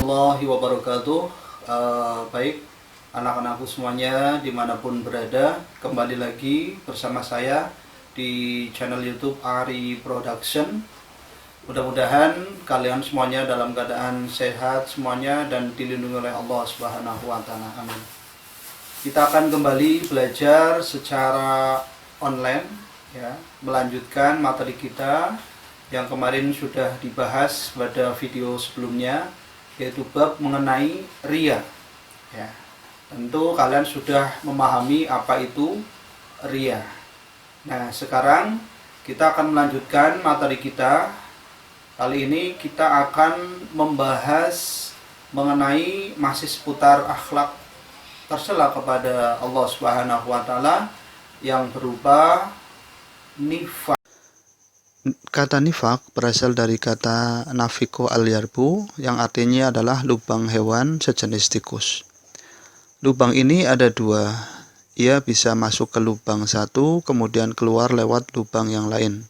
warahmatullahi wabarakatuh. Baik anak-anakku semuanya dimanapun berada, kembali lagi bersama saya di channel YouTube Ari Production. Mudah-mudahan kalian semuanya dalam keadaan sehat semuanya dan dilindungi oleh Allah Subhanahu wa taala. Amin. Kita akan kembali belajar secara online ya, melanjutkan materi kita yang kemarin sudah dibahas pada video sebelumnya, yaitu bab mengenai riya ya. Tentu kalian sudah memahami apa itu riya. Nah, sekarang kita akan melanjutkan materi kita. Kali ini kita akan membahas mengenai masih seputar akhlak tercela kepada Allah Subhanahu wa taala yang berupa nifaq. Kata nifak berasal dari kata nafiko al-yarbu yang artinya adalah lubang hewan sejenis tikus. Lubang ini ada dua. Ia bisa masuk ke lubang satu kemudian keluar lewat lubang yang lain.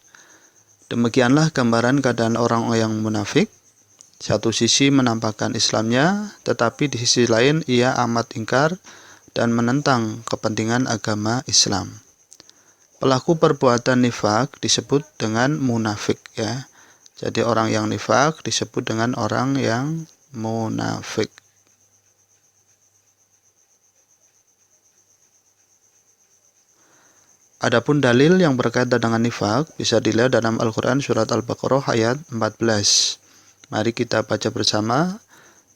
Demikianlah gambaran keadaan orang yang munafik. Satu sisi menampakkan Islamnya, tetapi di sisi lain ia amat ingkar dan menentang kepentingan agama Islam. Pelaku perbuatan nifak disebut dengan munafik ya. Jadi orang yang nifak disebut dengan orang yang munafik. Adapun dalil yang berkaitan dengan nifak bisa dilihat dalam Al-Quran surat Al-Baqarah ayat 14. Mari kita baca bersama.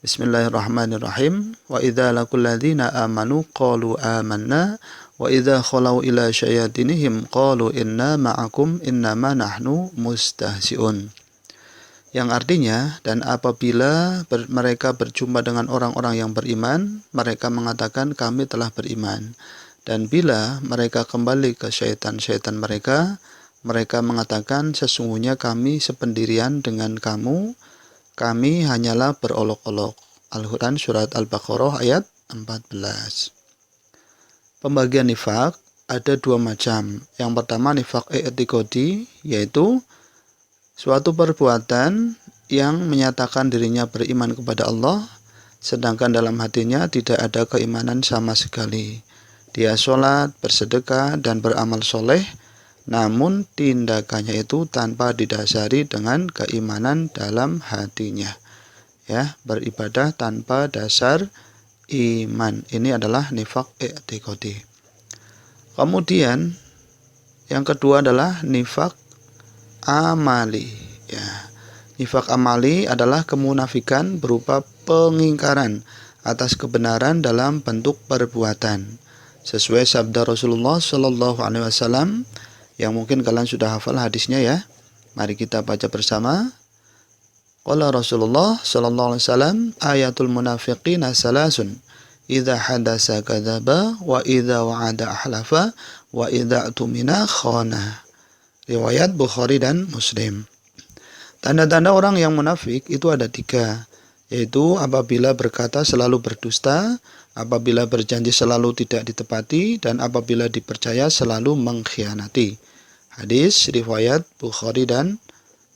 Bismillahirrahmanirrahim. Wa idza laqul ladzina amanu qalu amanna wa idza khalau ila syayatinihim qalu inna ma'akum innama nahnu mustahzi'un. Yang artinya, dan apabila mereka berjumpa dengan orang-orang yang beriman, mereka mengatakan kami telah beriman. Dan bila mereka kembali ke syaitan-syaitan mereka, mereka mengatakan sesungguhnya kami sependirian dengan kamu, kami hanyalah berolok-olok. Al-Quran surat Al-Baqarah ayat 14. Pembagian nifak ada dua macam. Yang pertama nifak i'tiqadi, yaitu suatu perbuatan yang menyatakan dirinya beriman kepada Allah, sedangkan dalam hatinya tidak ada keimanan sama sekali. Dia sholat, bersedekah, dan beramal soleh, namun tindakannya itu tanpa didasari dengan keimanan dalam hatinya. Ya, beribadah tanpa dasar iman. Ini adalah nifak i'tiqadi. Kemudian yang kedua adalah nifak amali ya. Nifak amali adalah kemunafikan berupa pengingkaran atas kebenaran dalam bentuk perbuatan. Sesuai sabda Rasulullah Shallallahu alaihi wasallam yang mungkin kalian sudah hafal hadisnya ya. Mari kita baca bersama. Qala Rasulullah sallallahu alaihi wasallam, ayatul munafiqina salasun, idza hadasa kadzaba wa idza wa'ada ahlafa wa idza tumina khana. Riwayat Bukhari dan Muslim. Tanda-tanda orang yang munafik itu ada tiga, yaitu apabila berkata selalu berdusta, apabila berjanji selalu tidak ditepati, dan apabila dipercaya selalu mengkhianati. Hadis riwayat Bukhari dan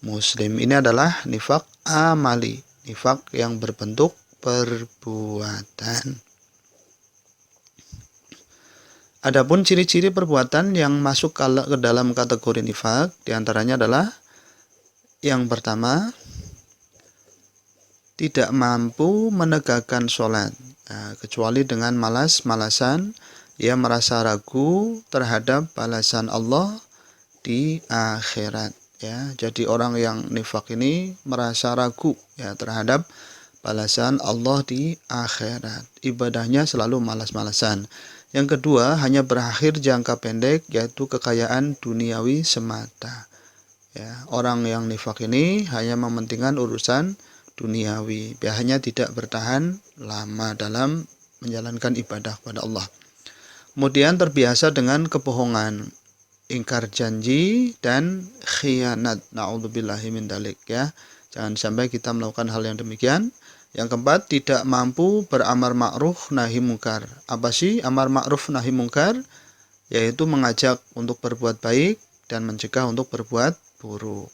Muslim. Ini adalah nifak amali, nifak yang berbentuk perbuatan. Adapun ciri-ciri perbuatan yang masuk ke dalam kategori nifak diantaranya adalah yang pertama, tidak mampu menegakkan sholat, kecuali dengan malas-malasan. Ia merasa ragu terhadap balasan Allah di akhirat. Ya, jadi orang yang nifak ini merasa ragu ya terhadap balasan Allah di akhirat. Ibadahnya selalu malas-malasan. Yang kedua, hanya berakhir jangka pendek, yaitu kekayaan duniawi semata. Ya, orang yang nifak ini hanya mementingkan urusan duniawi, biasanya tidak bertahan lama dalam menjalankan ibadah kepada Allah. Kemudian terbiasa dengan kebohongan, ingkar janji, dan khianat. Na'udzubillahi min dzalik ya. Jangan sampai kita melakukan hal yang demikian. Yang keempat, tidak mampu beramar ma'ruf nahi mungkar. Apa sih amar ma'ruf nahi mungkar? Yaitu mengajak untuk berbuat baik dan mencegah untuk berbuat buruk.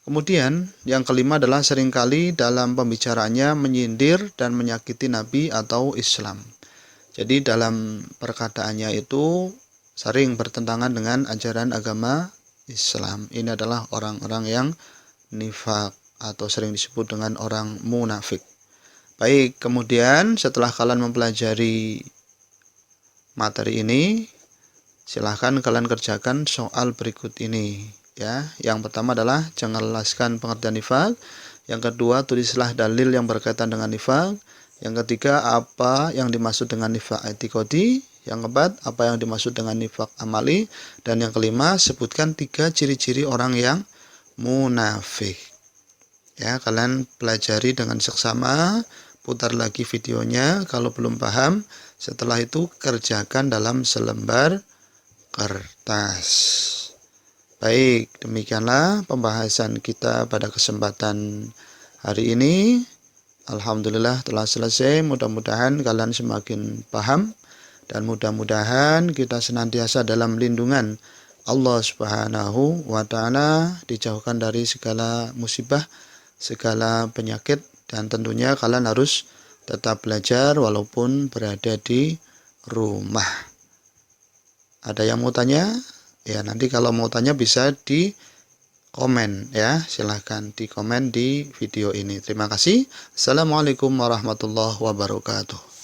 Kemudian yang kelima adalah seringkali dalam pembicaraannya menyindir dan menyakiti Nabi atau Islam. Jadi dalam perkataannya itu sering bertentangan dengan ajaran agama Islam. Ini adalah orang-orang yang nifaq atau sering disebut dengan orang munafik. Baik, kemudian setelah kalian mempelajari materi ini, silahkan kalian kerjakan soal berikut ini. Ya, yang pertama adalah jangan jelaskan pengertian nifaq. Yang kedua, tulislah dalil yang berkaitan dengan nifaq. Yang ketiga, apa yang dimaksud dengan nifaq i'tiqadi. Yang keempat, apa yang dimaksud dengan nifaq amali. Dan yang kelima, sebutkan 3 ciri-ciri orang yang munafik. Ya, kalian pelajari dengan seksama, putar lagi videonya kalau belum paham. Setelah itu kerjakan dalam selembar kertas. Baik, demikianlah pembahasan kita pada kesempatan hari ini. Alhamdulillah telah selesai. Mudah-mudahan kalian semakin paham dan mudah-mudahan kita senantiasa dalam lindungan Allah Subhanahu wa taala, dijauhkan dari segala musibah, segala penyakit, dan tentunya kalian harus tetap belajar walaupun berada di rumah. Ada yang mau tanya? Ya, nanti kalau mau tanya bisa di komen ya, silahkan di komen di video ini. Terima kasih. Assalamualaikum warahmatullahi wabarakatuh.